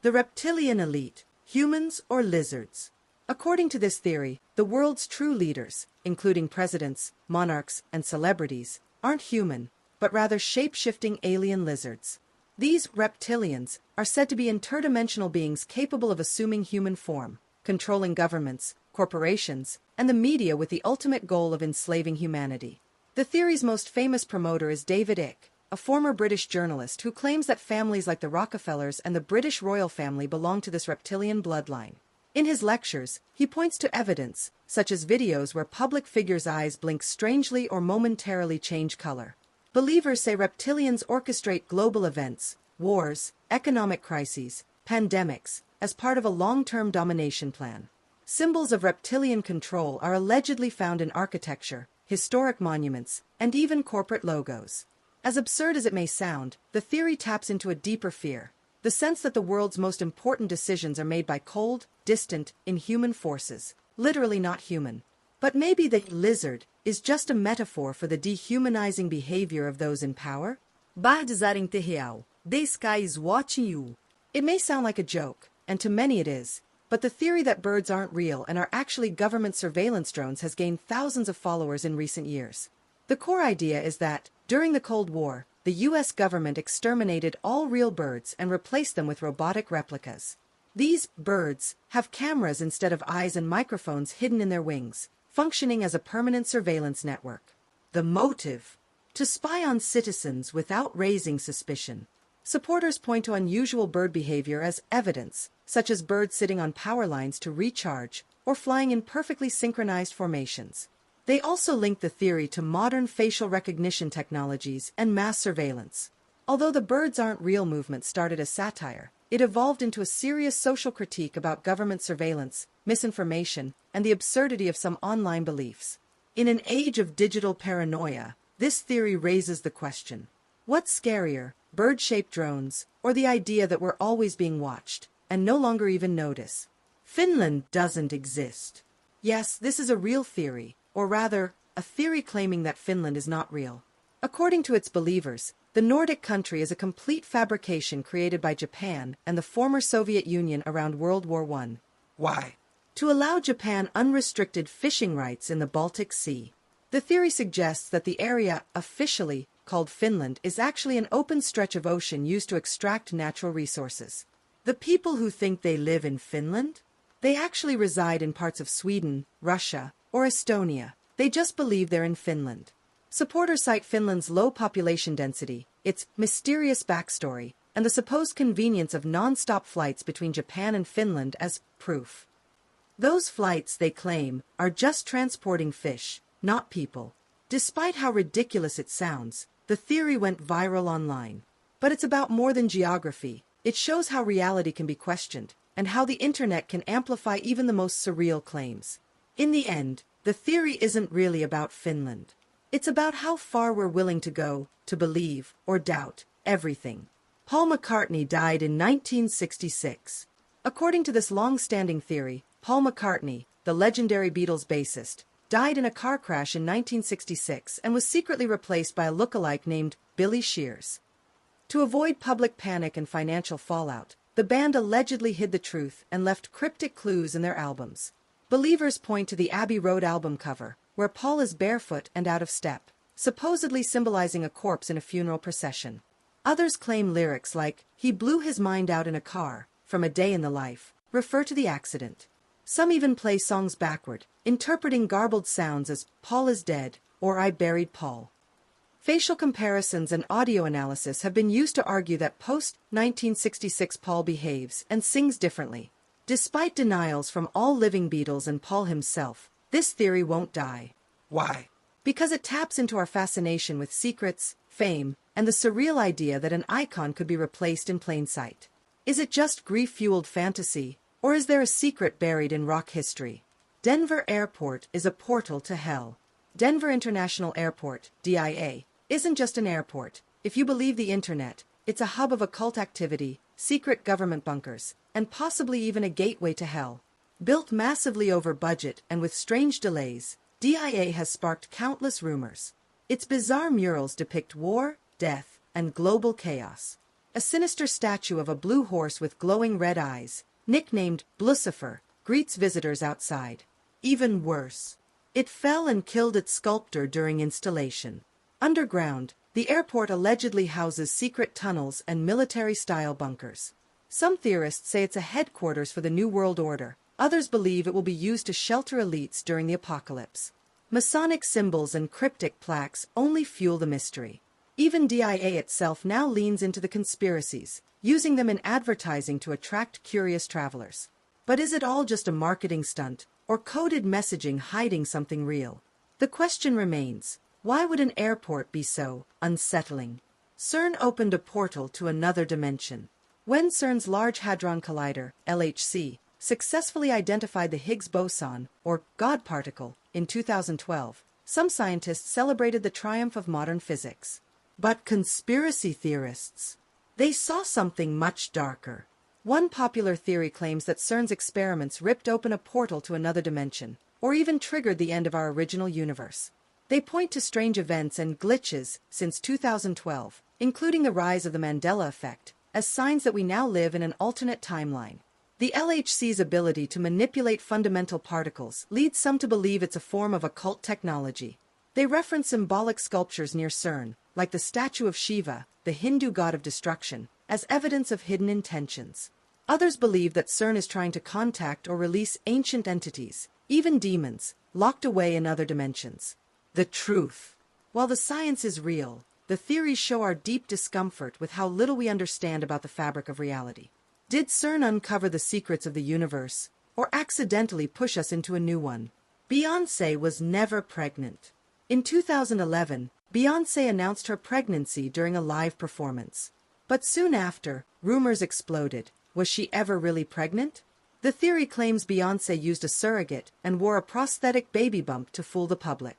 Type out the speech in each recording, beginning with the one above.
The reptilian elite, humans or lizards? According to this theory, the world's true leaders, including presidents, monarchs, and celebrities, aren't human, but rather shape-shifting alien lizards. These reptilians are said to be interdimensional beings capable of assuming human form, controlling governments, corporations, and the media with the ultimate goal of enslaving humanity. The theory's most famous promoter is David Icke, a former British journalist who claims that families like the Rockefellers and the British royal family belong to this reptilian bloodline. In his lectures, he points to evidence, such as videos where public figures' eyes blink strangely or momentarily change color. Believers say reptilians orchestrate global events, wars, economic crises, pandemics, as part of a long-term domination plan. Symbols of reptilian control are allegedly found in architecture, historic monuments, and even corporate logos. As absurd as it may sound, the theory taps into a deeper fear, the sense that the world's most important decisions are made by cold, distant, inhuman forces, literally not human. But maybe the lizard is just a metaphor for the dehumanizing behavior of those in power? The sky is watching you. It may sound like a joke, and to many it is, but the theory that birds aren't real and are actually government surveillance drones has gained thousands of followers in recent years. The core idea is that, during the Cold War, the US government exterminated all real birds and replaced them with robotic replicas. These birds have cameras instead of eyes and microphones hidden in their wings, functioning as a permanent surveillance network. The motive? To spy on citizens without raising suspicion. Supporters point to unusual bird behavior as evidence, such as birds sitting on power lines to recharge or flying in perfectly synchronized formations. They also link the theory to modern facial recognition technologies and mass surveillance. Although the birds aren't real movement started as satire, it evolved into a serious social critique about government surveillance, misinformation, and the absurdity of some online beliefs. In an age of digital paranoia, this theory raises the question: what's scarier, bird-shaped drones, or the idea that we're always being watched, and no longer even notice? Finland doesn't exist. Yes, this is a real theory, or rather, a theory claiming that Finland is not real. According to its believers, the Nordic country is a complete fabrication created by Japan and the former Soviet Union around World War I. Why? To allow Japan unrestricted fishing rights in the Baltic Sea. The theory suggests that the area, officially called Finland, is actually an open stretch of ocean used to extract natural resources. The people who think they live in Finland? They actually reside in parts of Sweden, Russia, or Estonia. They just believe they're in Finland. Supporters cite Finland's low population density, its mysterious backstory, and the supposed convenience of non-stop flights between Japan and Finland as proof. Those flights, they claim, are just transporting fish, not people. Despite how ridiculous it sounds, the theory went viral online. But it's about more than geography. It shows how reality can be questioned, and how the internet can amplify even the most surreal claims. In the end, the theory isn't really about Finland. It's about how far we're willing to go to believe or doubt everything. Paul McCartney died in 1966. According to this long-standing theory, Paul McCartney, the legendary Beatles bassist, died in a car crash in 1966 and was secretly replaced by a look-alike named Billy Shears. To avoid public panic and financial fallout, the band allegedly hid the truth and left cryptic clues in their albums. Believers point to the Abbey Road album cover, where Paul is barefoot and out of step, supposedly symbolizing a corpse in a funeral procession. Others claim lyrics like, "He blew his mind out in a car," from A Day in the Life, refer to the accident. Some even play songs backward, interpreting garbled sounds as "Paul is dead" or "I buried Paul." Facial comparisons and audio analysis have been used to argue that post-1966 Paul behaves and sings differently. Despite denials from all living Beatles and Paul himself, this theory won't die. Why? Because it taps into our fascination with secrets, fame, and the surreal idea that an icon could be replaced in plain sight. Is it just grief-fueled fantasy, or is there a secret buried in rock history? Denver Airport is a portal to hell. Denver International Airport, DIA, isn't just an airport. If you believe the internet, it's a hub of occult activity, secret government bunkers, and possibly even a gateway to hell. Built massively over budget and with strange delays, DIA has sparked countless rumors. Its bizarre murals depict war, death, and global chaos. A sinister statue of a blue horse with glowing red eyes, nicknamed Lucifer, greets visitors outside. Even worse, it fell and killed its sculptor during installation. Underground, the airport allegedly houses secret tunnels and military-style bunkers. Some theorists say it's a headquarters for the New World Order. Others believe it will be used to shelter elites during the apocalypse. Masonic symbols and cryptic plaques only fuel the mystery. Even DIA itself now leans into the conspiracies, using them in advertising to attract curious travelers. But is it all just a marketing stunt, or coded messaging hiding something real? The question remains, why would an airport be so unsettling? CERN opened a portal to another dimension. When CERN's Large Hadron Collider, LHC, successfully identified the Higgs boson, or God particle, in 2012, some scientists celebrated the triumph of modern physics. But conspiracy theorists, they saw something much darker. One popular theory claims that CERN's experiments ripped open a portal to another dimension, or even triggered the end of our original universe. They point to strange events and glitches since 2012, including the rise of the Mandela effect, as signs that we now live in an alternate timeline. The LHC's ability to manipulate fundamental particles leads some to believe it's a form of occult technology. They reference symbolic sculptures near CERN, like the statue of Shiva, the Hindu god of destruction, as evidence of hidden intentions. Others believe that CERN is trying to contact or release ancient entities, even demons, locked away in other dimensions. The truth. While the science is real, the theories show our deep discomfort with how little we understand about the fabric of reality. Did CERN uncover the secrets of the universe, or accidentally push us into a new one? Beyoncé was never pregnant. In 2011, Beyoncé announced her pregnancy during a live performance. But soon after, rumors exploded. Was she ever really pregnant? The theory claims Beyoncé used a surrogate and wore a prosthetic baby bump to fool the public.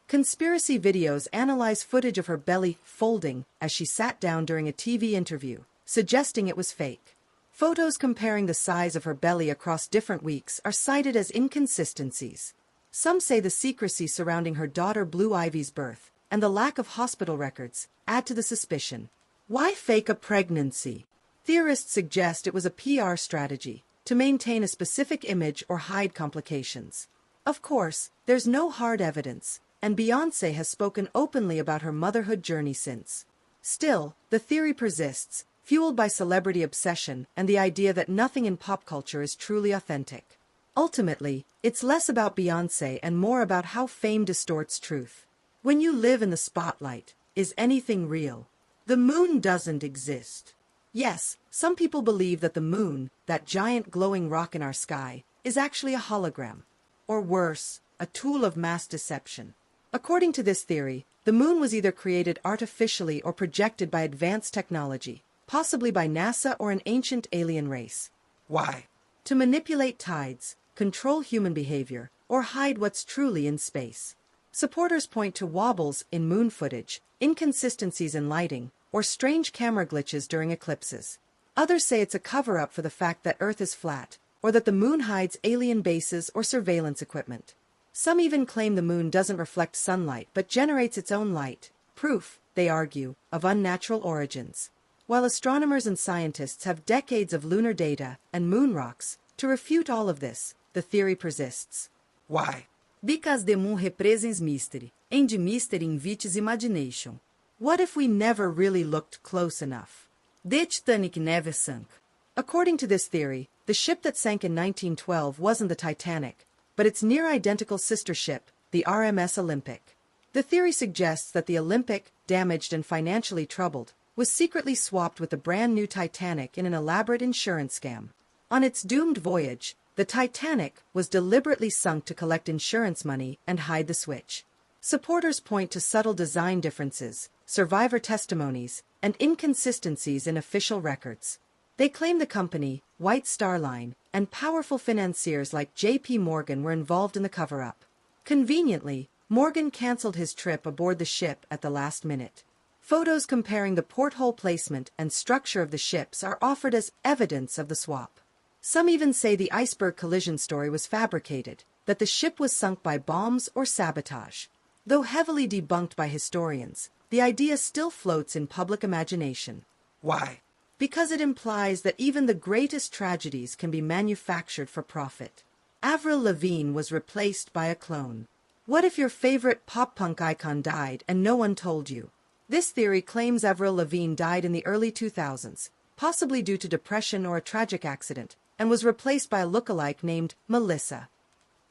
Conspiracy videos analyze footage of her belly folding as she sat down during a TV interview, suggesting it was fake. Photos comparing the size of her belly across different weeks are cited as inconsistencies. Some say the secrecy surrounding her daughter Blue Ivy's birth and the lack of hospital records add to the suspicion. Why fake a pregnancy? Theorists suggest it was a PR strategy to maintain a specific image or hide complications. Of course, there's no hard evidence, and Beyoncé has spoken openly about her motherhood journey since. Still, the theory persists, fueled by celebrity obsession and the idea that nothing in pop culture is truly authentic. Ultimately, it's less about Beyoncé and more about how fame distorts truth. When you live in the spotlight, is anything real? The moon doesn't exist. Yes, some people believe that the moon, that giant glowing rock in our sky, is actually a hologram. Or worse, a tool of mass deception. According to this theory, the moon was either created artificially or projected by advanced technology, possibly by NASA or an ancient alien race. Why? To manipulate tides, control human behavior, or hide what's truly in space. Supporters point to wobbles in moon footage, inconsistencies in lighting, or strange camera glitches during eclipses. Others say it's a cover-up for the fact that Earth is flat, or that the moon hides alien bases or surveillance equipment. Some even claim the moon doesn't reflect sunlight but generates its own light, proof, they argue, of unnatural origins. While astronomers and scientists have decades of lunar data and moon rocks to refute all of this, the theory persists. Why? Because the moon represents mystery, and mystery invites imagination. What if we never really looked close enough? The Titanic never sank. According to this theory, the ship that sank in 1912 wasn't the Titanic, but its near-identical sister ship, the RMS Olympic. The theory suggests that the Olympic, damaged and financially troubled, was secretly swapped with the brand-new Titanic in an elaborate insurance scam. On its doomed voyage, the Titanic was deliberately sunk to collect insurance money and hide the switch. Supporters point to subtle design differences, survivor testimonies, and inconsistencies in official records. They claim the company, White Star Line, and powerful financiers like J.P. Morgan were involved in the cover-up. Conveniently, Morgan canceled his trip aboard the ship at the last minute. Photos comparing the porthole placement and structure of the ships are offered as evidence of the swap. Some even say the iceberg collision story was fabricated, that the ship was sunk by bombs or sabotage. Though heavily debunked by historians, the idea still floats in public imagination. Why? Because it implies that even the greatest tragedies can be manufactured for profit. Avril Lavigne was replaced by a clone. What if your favorite pop-punk icon died and no one told you? This theory claims Avril Lavigne died in the early 2000s, possibly due to depression or a tragic accident, and was replaced by a lookalike named Melissa.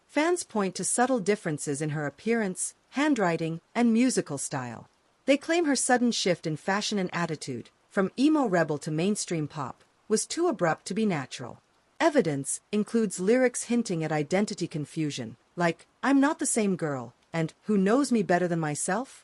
Fans point to subtle differences in her appearance, handwriting, and musical style. They claim her sudden shift in fashion and attitude, from emo rebel to mainstream pop, was too abrupt to be natural. Evidence includes lyrics hinting at identity confusion, like, "I'm not the same girl," and "Who knows me better than myself?"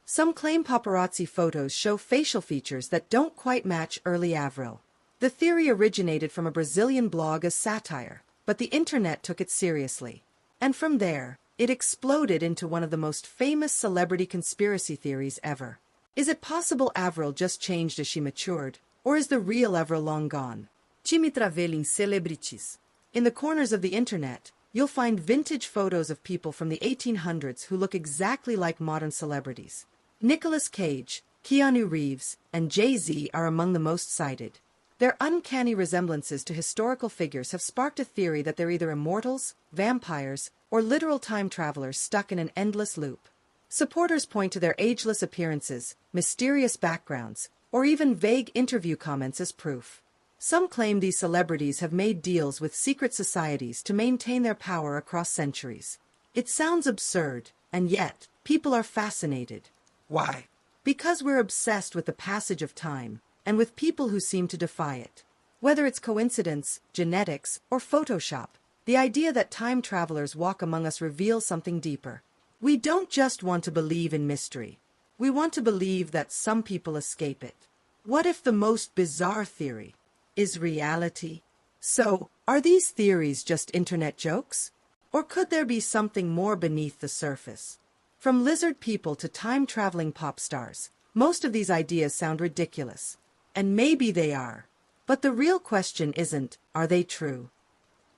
Some claim paparazzi photos show facial features that don't quite match early Avril. The theory originated from a Brazilian blog as satire, but the internet took it seriously. And from there, it exploded into one of the most famous celebrity conspiracy theories ever. Is it possible Avril just changed as she matured, or is the real Avril long gone? Ci mi travelem celebrities. In the corners of the internet, you'll find vintage photos of people from the 1800s who look exactly like modern celebrities. Nicolas Cage, Keanu Reeves, and Jay-Z are among the most cited. Their uncanny resemblances to historical figures have sparked a theory that they're either immortals, vampires, or literal time travelers stuck in an endless loop. Supporters point to their ageless appearances, mysterious backgrounds, or even vague interview comments as proof. Some claim these celebrities have made deals with secret societies to maintain their power across centuries. It sounds absurd, and yet, people are fascinated. Why? Because we're obsessed with the passage of time, and with people who seem to defy it. Whether it's coincidence, genetics, or Photoshop, the idea that time travelers walk among us reveals something deeper. We don't just want to believe in mystery. We want to believe that some people escape it. What if the most bizarre theory is reality? So, are these theories just internet jokes? Or could there be something more beneath the surface? From lizard people to time-traveling pop stars, most of these ideas sound ridiculous. And maybe they are. But the real question isn't, are they true?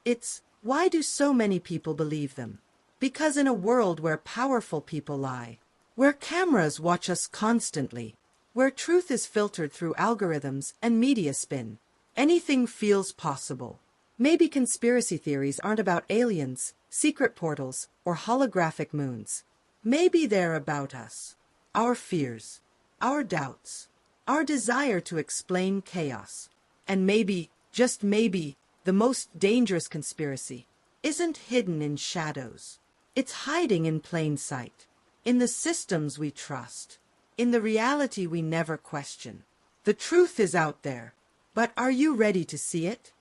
It's, why do so many people believe them? Because in a world where powerful people lie, where cameras watch us constantly, where truth is filtered through algorithms and media spin, anything feels possible. Maybe conspiracy theories aren't about aliens, secret portals, or holographic moons. Maybe they're about us, our fears, our doubts, our desire to explain chaos. And maybe, just maybe, the most dangerous conspiracy isn't hidden in shadows. It's hiding in plain sight, in the systems we trust, in the reality we never question. The truth is out there, but are you ready to see it?